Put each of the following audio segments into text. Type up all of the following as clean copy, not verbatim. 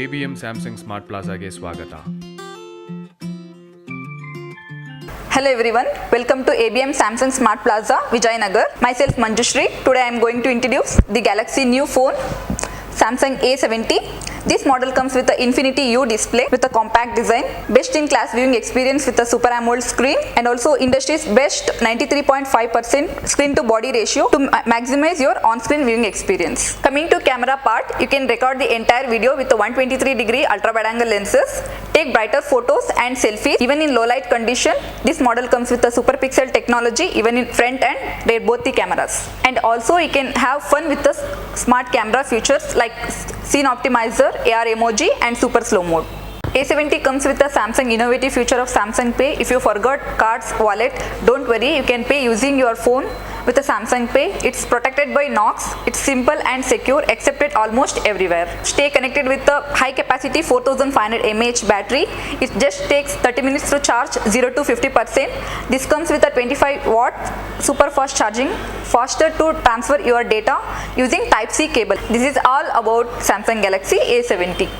ABM Samsung Smart Plaza ಗೆ ಸ್ವಾಗತ. Hello everyone, welcome to ABM Samsung Smart Plaza, Vijayanagar. Myself Manjushri. Today I am going to introduce the Galaxy new phone, Samsung A70. This model comes with the Infinity U display with a compact design, best in class viewing experience with a Super AMOLED screen, and also industry's best 93.5% screen to body ratio to maximize your on-screen viewing experience. Coming to camera part, you can record the entire video with the 123-degree ultra wide angle lenses, take brighter photos and selfies even in low light condition. This model comes with a super pixel technology even in front and rear both the cameras. And also you can have fun with the smart camera features like scene optimizer, AR emoji and super slow mode. A70 comes with the Samsung innovative feature of Samsung Pay. If you forgot cards, wallet, don't worry, you can pay using your phone with the Samsung Pay. It's protected by Knox. It's simple and secure, accepted almost everywhere. Stay connected with the high capacity 4500 mAh battery. It just takes 30 minutes to charge 0 to 50%. This comes with a 25 watt super fast charging, faster to transfer your data using Type-C cable. This is all about Samsung Galaxy A70.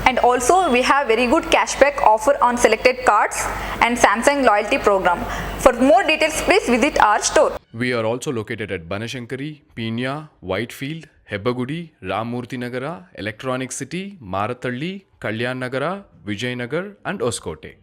And also we have very good cashback offer on selected cards and Samsung loyalty program. For more details, please visit our store. We are also located at Banashankari, Peenya, Whitefield, Hebbagodi, Ramamurthy Nagar, Electronic City, Marathahalli, Kalyan Nagara, Vijayanagar and Hoskote.